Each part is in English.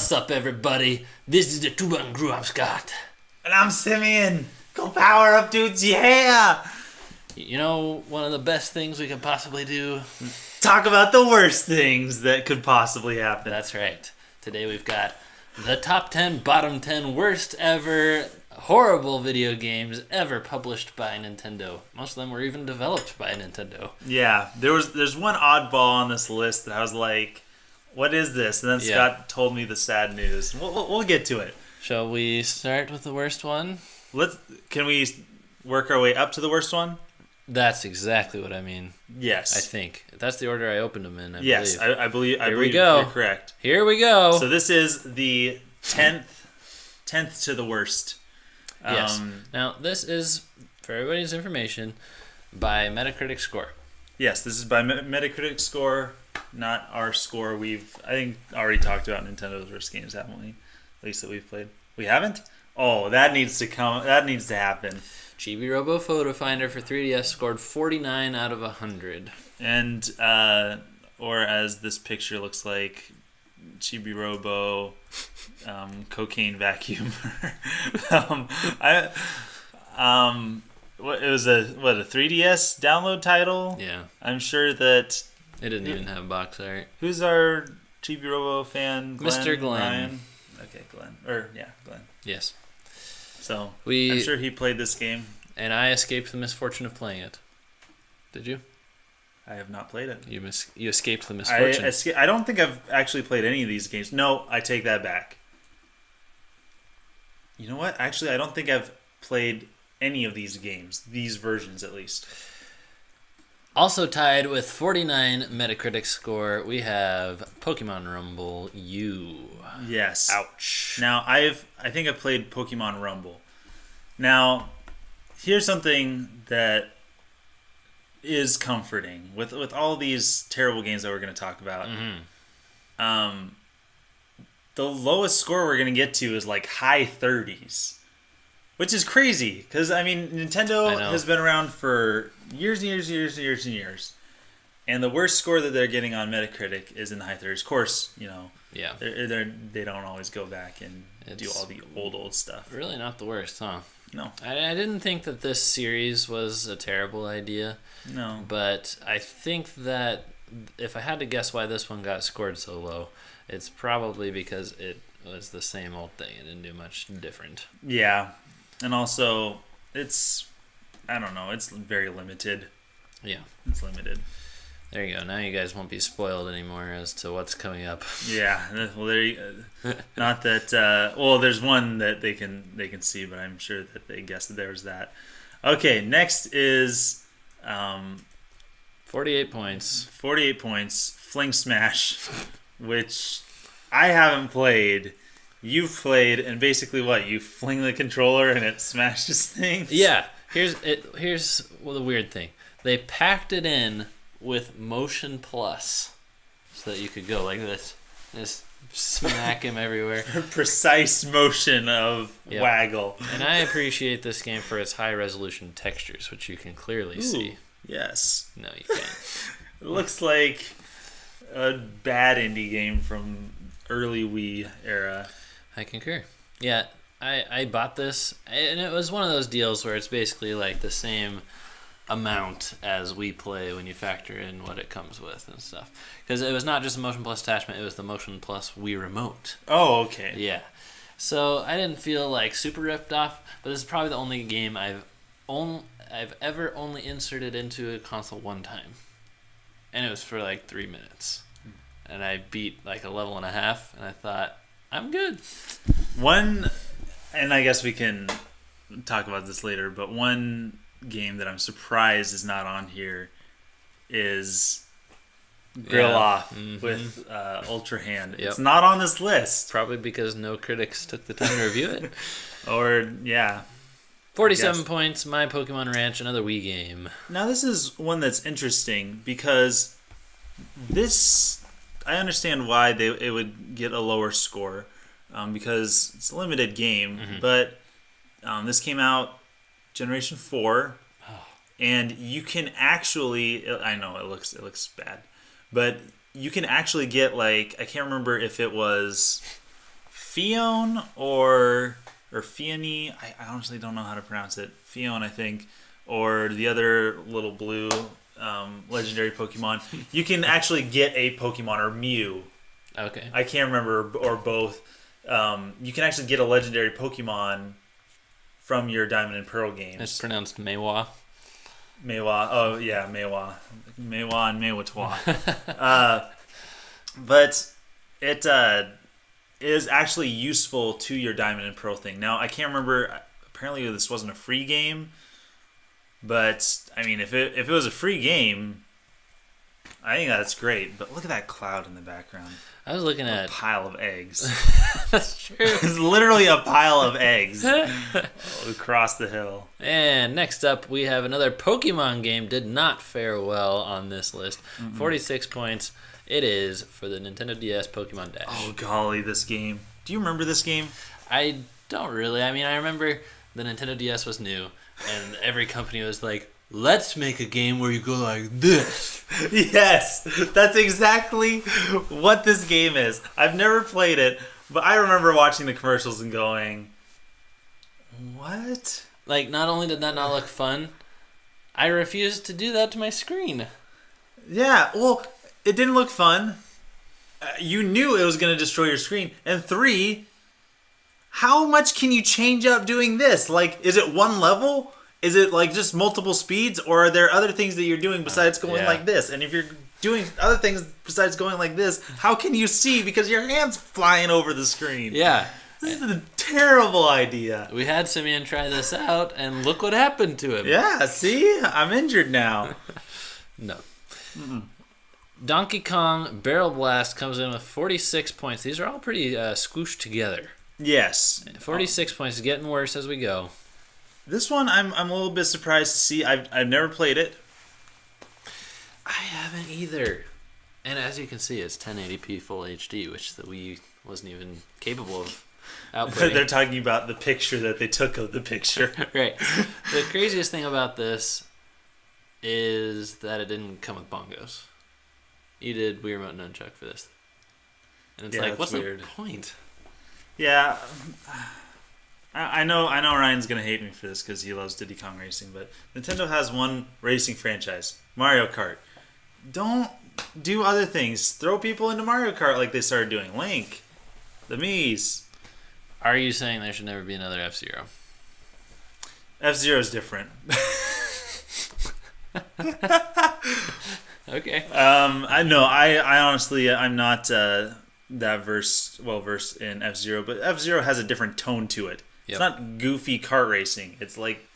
What's up, everybody? This is the Tuban Crew. I'm Scott. And I'm Simeon. Go power up, dudes. Yeah. You know, one of the best things we could possibly do? Talk about the worst things that could possibly happen. That's right. Today we've got the top 10, bottom 10 worst ever horrible video games ever published by Nintendo. Most of them were even developed by Nintendo. Yeah, there's one oddball on this list that I was like, what is this? And then Scott told me the sad news. We'll get to it. Shall we start with the worst one? Can we work our way up to the worst one? That's exactly what I mean. Yes. I think. That's the order I opened them in, I believe. I believe we go. You're correct. Here we go. So this is the 10th to the worst. Yes. Now, this is, for everybody's information, by Metacritic score. Yes, this is by Metacritic score, not our score. We've, I think, already talked about Nintendo's worst games, haven't we? At least that we've played. We haven't? Oh, that needs to come. That needs to happen. Chibi Robo Photo Finder for 3DS scored 49 out of 100. And, or as this picture looks like, Chibi Robo, cocaine vacuum. It was a 3DS download title? Yeah. I'm sure that it didn't even have box art. Who's our Chibi Robo fan? Glenn, Mr. Glenn. Ryan? Okay, Glenn. Glenn. Yes. So, I'm sure he played this game. And I escaped the misfortune of playing it. Did you? I have not played it. You escaped the misfortune. I don't think I've actually played any of these games. No, I take that back. You know what? Actually, I don't think I've played any of these games. These versions, at least. Also tied with 49 Metacritic score, we have Pokemon Rumble U. Yes. Ouch. Now, I think I've played Pokemon Rumble. Now, here's something that is comforting with all these terrible games that we're going to talk about. Mm-hmm. The lowest score we're going to get to is like high 30s, which is crazy because I mean Nintendo has been around for years and years, and the worst score that they're getting on Metacritic is in the high 30s. Of course, you know, yeah, they don't always go back and do all the old stuff. Really, not the worst, huh? No, I didn't think that this series was a terrible idea. No, but I think that if I had to guess why this one got scored so low, it's probably because it was the same old thing. It didn't do much different. Yeah, and also it's very limited. Yeah, it's limited. There you go. Now you guys won't be spoiled anymore as to what's coming up. Yeah. Well, not that. Well, there's one that they can see, but I'm sure that they guessed that there was that. Okay. Next is 48 points. 48 points. Fling Smash, which I haven't played. You've played, and basically what? You fling the controller and it smashes things. Yeah. Here's the weird thing. They packed it in with Motion Plus so that you could go like this, just smack him everywhere. Precise motion of waggle. And I appreciate this game for its high resolution textures, which you can clearly see. Yes. No, you can't. It looks like a bad indie game from early Wii era. I concur. Yeah, I bought this, and it was one of those deals where it's basically like the same amount as we play when you factor in what it comes with and stuff, because it was not just a Motion Plus attachment, it was the Motion Plus Wii Remote. Oh, okay. Yeah, so I didn't feel like super ripped off, but this is probably the only game I've ever only inserted into a console one time, and it was for like 3 minutes, and I beat like a level and a half, and I thought, I'm good. And I guess we can talk about this later, but one game that I'm surprised is not on here is Grill Off with Ultra Hand. Yep. It's not on this list. Probably because no critics took the time to review it. Or, yeah. 47 points, My Pokemon Ranch, another Wii game. Now, this is one that's interesting because this, I understand why it would get a lower score because it's a limited game, but this came out Generation 4, and you can actually, I know it looks bad, but you can actually get, like, I can't remember if it was Fion or Fione. I honestly don't know how to pronounce it. Fion, I think, or the other little blue legendary Pokemon. You can actually get a Pokemon or Mew. Okay. I can't remember, or both. You can actually get a legendary Pokemon from your Diamond and Pearl games. It's pronounced Meiwa. Meiwa. Oh, yeah, Meiwa. Meiwa and Meiwa. But it is actually useful to your Diamond and Pearl thing. Now, I can't remember. Apparently, this wasn't a free game. But, I mean, if it was a free game, I think that's great. But look at that cloud in the background. I was looking at a pile of eggs. That's true. It's literally a pile of eggs across the hill. And next up, we have another Pokemon game. Did not fare well on this list. 46 points. It is for the Nintendo DS Pokemon Dash. Oh, golly, this game. Do you remember this game? I don't really. I mean, I remember the Nintendo DS was new, and every company was like, let's make a game where you go like this. Yes, that's exactly what this game is. I've never played it, but I remember watching the commercials and going, what? Like, not only did that not look fun, I refused to do that to my screen. Yeah, well, it didn't look fun. You knew it was going to destroy your screen. And 3, how much can you change up doing this? Like, is it one level? Is it like just multiple speeds, or are there other things that you're doing besides going like this? And if you're doing other things besides going like this, how can you see because your hand's flying over the screen? Yeah. This is a terrible idea. We had Simeon try this out, and look what happened to him. Yeah, see? I'm injured now. No. Donkey Kong Barrel Blast comes in with 46 points. These are all pretty squooshed together. Yes. 46 points is getting worse as we go. This one, I'm a little bit surprised to see. I've never played it. I haven't either. And as you can see, it's 1080p full HD, which the Wii wasn't even capable of outputting. They're talking about the picture that they took of the picture. Right. The craziest thing about this is that it didn't come with bongos. You did Wii Remote Nunchuck for this. And it's like, what's weird. The point? Yeah. I know Ryan's going to hate me for this because he loves Diddy Kong Racing, but Nintendo has one racing franchise, Mario Kart. Don't do other things. Throw people into Mario Kart like they started doing. Link, the Mii's. Are you saying there should never be another F-Zero? F-Zero is different. Okay. I honestly, I'm not that well versed in F-Zero, but F-Zero has a different tone to it. Yep. It's not goofy kart racing. It's like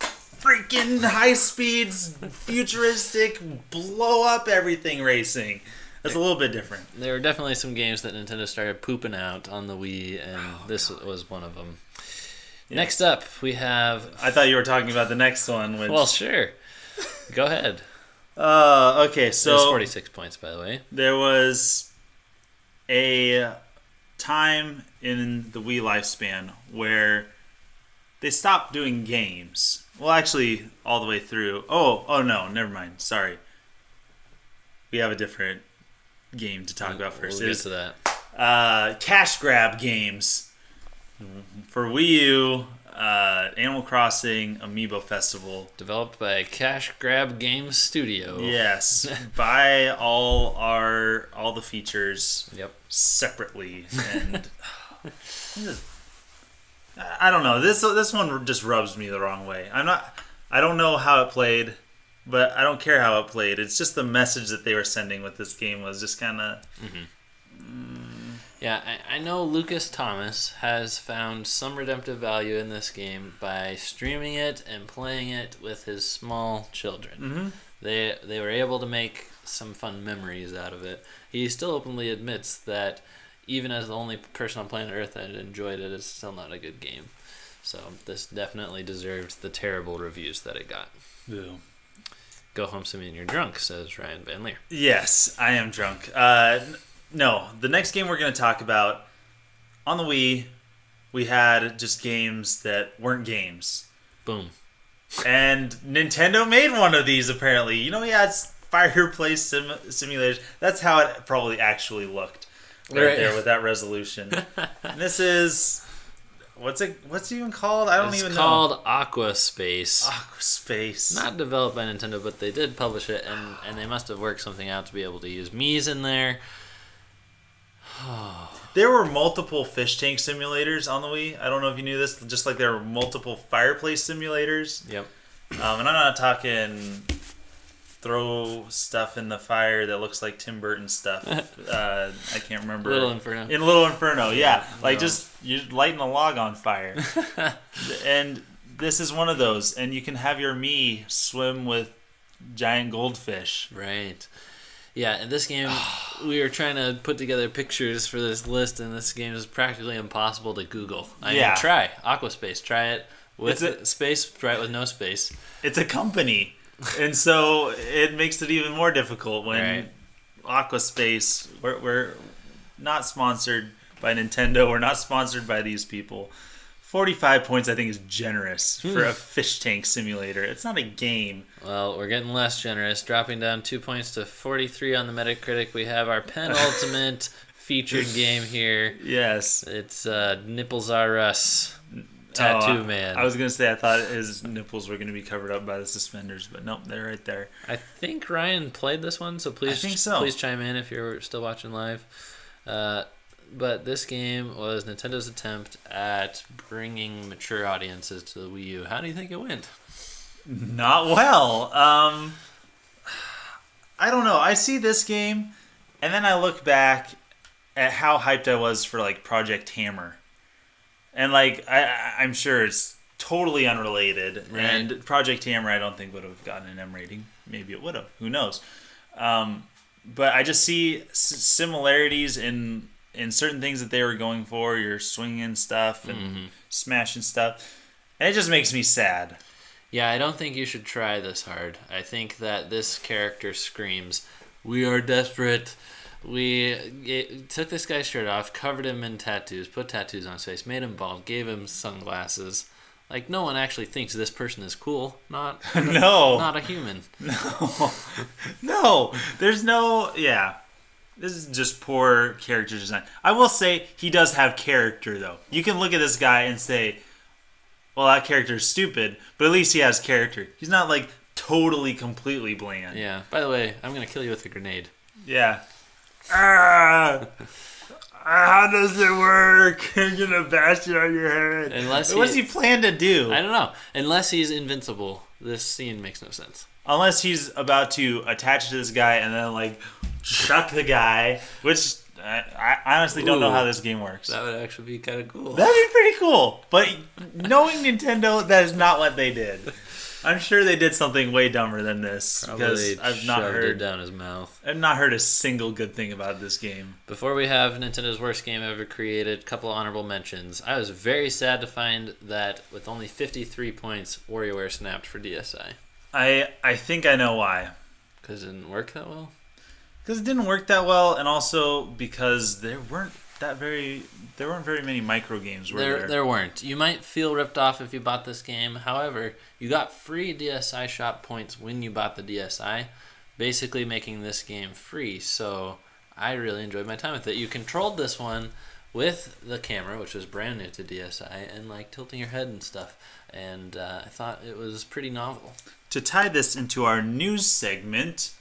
freaking high speeds, futuristic, blow up everything racing. That's a little bit different. There were definitely some games that Nintendo started pooping out on the Wii, and this was one of them. Yeah. Next up, we have... I thought you were talking about the next one. Which... Well, sure. Go ahead. Okay, so... It was 46 points, by the way. There was a time in the Wii lifespan where they stopped doing games. Well, actually, all the way through. Oh no, never mind. Sorry. We have a different game to talk about first. We'll get to that. Cash grab games for Wii U. Animal Crossing Amiibo Festival, developed by Cash Grab Games Studio. Yes, buy all the features. Yep. Separately, and I don't know. This one just rubs me the wrong way. I don't know how it played, but I don't care how it played. It's just the message that they were sending with this game was just kind of. Yeah, I know Lucas Thomas has found some redemptive value in this game by streaming it and playing it with his small children. Mm-hmm. They were able to make some fun memories out of it. He still openly admits that even as the only person on planet Earth that enjoyed it, it's still not a good game. So this definitely deserved the terrible reviews that it got. Ew. Go home, Simeon, you're drunk, says Ryan Van Leer. Yes, I am drunk. No, the next game we're going to talk about, on the Wii, we had just games that weren't games. Boom. And Nintendo made one of these, apparently. You know, he had fireplace simulation. That's how it probably actually looked. right there with that resolution. And this is what's it even called? I don't even know. It's called Aqua Space. Aqua Space. Not developed by Nintendo, but they did publish it, and they must have worked something out to be able to use Mii's in there. There were multiple fish tank simulators on the Wii. I don't know if you knew this, just like there were multiple fireplace simulators. Yep. And I'm not talking throw stuff in the fire that looks like Tim Burton stuff. I can't remember. Little Inferno. In Little Inferno, yeah. Like No. just you're lighting a log on fire. And this is one of those. And you can have your Mii swim with giant goldfish. Right. Yeah, in this game, we were trying to put together pictures for this list, and this game is practically impossible to Google. I mean, try Aqua Space. Try it with space. Try it with no space. It's a company. And so it makes it even more difficult when Aqua Space, we're not sponsored by Nintendo. We're not sponsored by these people. 45 points, I think, is generous for a fish tank simulator. It's not a game. Well, we're getting less generous, dropping down 2 points to 43 on the Metacritic. We have our penultimate featured game here. Yes. It's Nipples RS, Tattoo Man. I was going to say I thought his nipples were going to be covered up by the suspenders, but nope, they're right there. I think Ryan played this one, so please, please chime in if you're still watching live. But this game was Nintendo's attempt at bringing mature audiences to the Wii U. How do you think it went? Not well. I don't know. I see this game, and then I look back at how hyped I was for like Project Hammer, and like I'm sure it's totally unrelated. Right. And Project Hammer, I don't think would have gotten an M rating. Maybe it would have. Who knows? But I just see similarities in certain things that they were going for. You're swinging stuff and smashing stuff. And it just makes me sad. Yeah, I don't think you should try this hard. I think that this character screams, "We are desperate." We took this guy's shirt off, covered him in tattoos, put tattoos on his face, made him bald, gave him sunglasses. Like, no one actually thinks this person is cool. Not a human. No. There's no... Yeah. This is just poor character design. I will say he does have character, though. You can look at this guy and say, well, that character is stupid, but at least he has character. He's not, like, totally, completely bland. Yeah. By the way, I'm going to kill you with a grenade. Yeah. How does it work? I'm going to bash it on your head. What's he plan to do? I don't know. Unless he's invincible, this scene makes no sense. Unless he's about to attach to this guy and then, like, chuck the guy, which I honestly don't know how this game works. That would actually be kind of cool. That'd be pretty cool. But knowing Nintendo, that is not what they did. I'm sure they did something way dumber than this. Probably because I've not shoved heard it down his mouth. I've not heard a single good thing about this game. Before we have Nintendo's worst game ever created, a couple honorable mentions. I was very sad to find that with only 53 points, WarioWare snapped for DSi. I think I know why. Because it didn't work that well? Because it didn't work that well, and also because there weren't very many micro games. There weren't. You might feel ripped off if you bought this game. However, you got free DSi shop points when you bought the DSi, basically making this game free. So I really enjoyed my time with it. You controlled this one with the camera, which was brand new to DSi, and like tilting your head and stuff. And I thought it was pretty novel. To tie this into our news segment,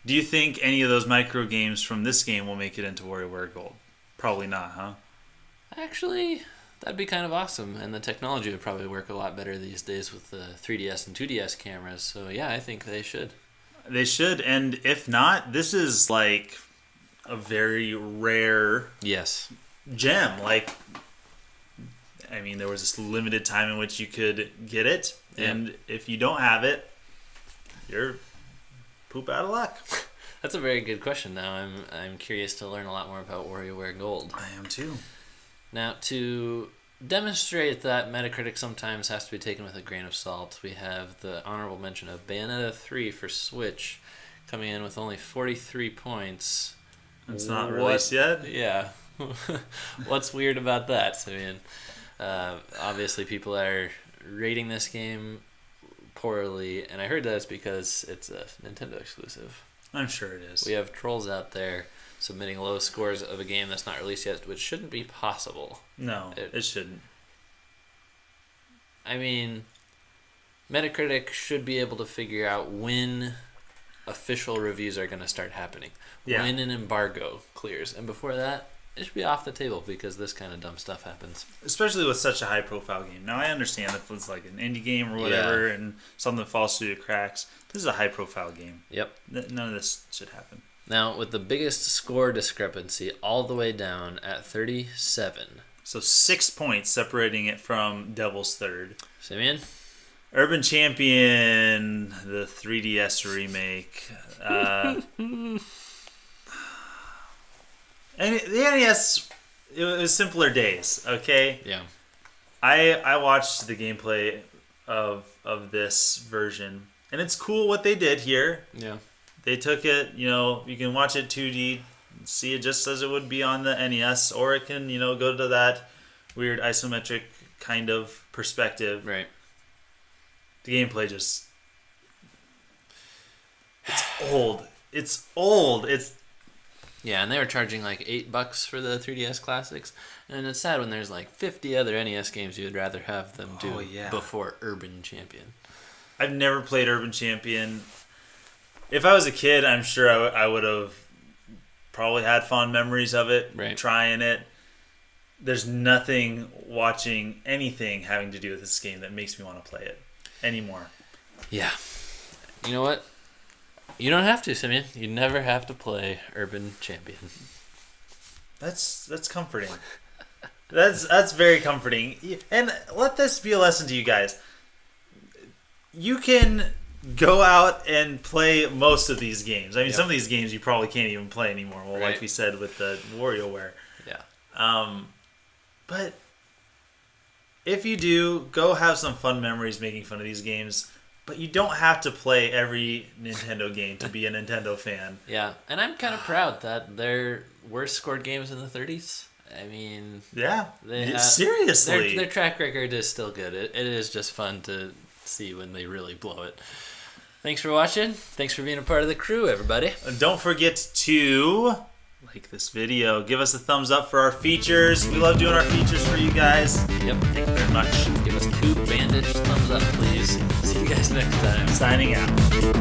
do you think any of those micro games from this game will make it into WarioWare Gold? Probably not, huh? Actually, that'd be kind of awesome, and the technology would probably work a lot better these days with the 3DS and 2DS cameras. So yeah, I think they should. They should, and if not, this is like a very rare gem. Like, I mean, there was this limited time in which you could get it, and if you don't have it, you're poop out of luck. That's a very good question. Now I'm curious to learn a lot more about WarioWare Gold. I am too. Now, to demonstrate that Metacritic sometimes has to be taken with a grain of salt, we have the honorable mention of Bayonetta 3 for Switch, coming in with only 43 points. It's not released yet? Yeah. What's weird about that? I mean, obviously people are rating this game poorly, and I heard that's because it's a Nintendo exclusive. I'm sure it is. We have trolls out there submitting low scores of a game that's not released yet, which shouldn't be possible. No, it shouldn't. I mean, Metacritic should be able to figure out when official reviews are going to start happening. Yeah. When an embargo clears. And before that, it should be off the table because this kind of dumb stuff happens. Especially with such a high-profile game. Now, I understand if it's like an indie game or whatever and something falls through the cracks. This is a high-profile game. Yep. None of this should happen. Now, with the biggest score discrepancy all the way down at 37. So 6 points separating it from Devil's Third. Simeon? Urban Champion, the 3DS remake. And the NES, it was simpler days, okay? Yeah. I watched the gameplay of this version, and it's cool what they did here. Yeah. They took it, you can watch it 2D, see it just as it would be on the NES, or it can, go to that weird isometric kind of perspective. Right. The gameplay just... It's old. It's old. Yeah, and they were charging like $8 for the 3DS Classics. And it's sad when there's like 50 other NES games you'd rather have them do before Urban Champion. I've never played Urban Champion. If I was a kid, I'm sure I would have probably had fond memories of it, trying it. There's nothing watching anything having to do with this game that makes me want to play it anymore. Yeah. You know what? You don't have to, Simeon. You never have to play Urban Champion. That's comforting. That's very comforting. And let this be a lesson to you guys. You can go out and play most of these games. I mean, some of these games you probably can't even play anymore. Well, like we said with the WarioWare. Yeah. But if you do, go have some fun memories making fun of these games. But you don't have to play every Nintendo game to be a Nintendo fan. Yeah, and I'm kind of proud that their worst scored games in the 30s. I mean... Yeah, seriously. Their track record is still good. It is just fun to see when they really blow it. Thanks for watching. Thanks for being a part of the crew, everybody. And don't forget to like this video. Give us a thumbs up for our features. We love doing our features for you guys. Yep. Thank you very much. Give us 2 bandaged thumbs up, please. See you guys next time. Signing out.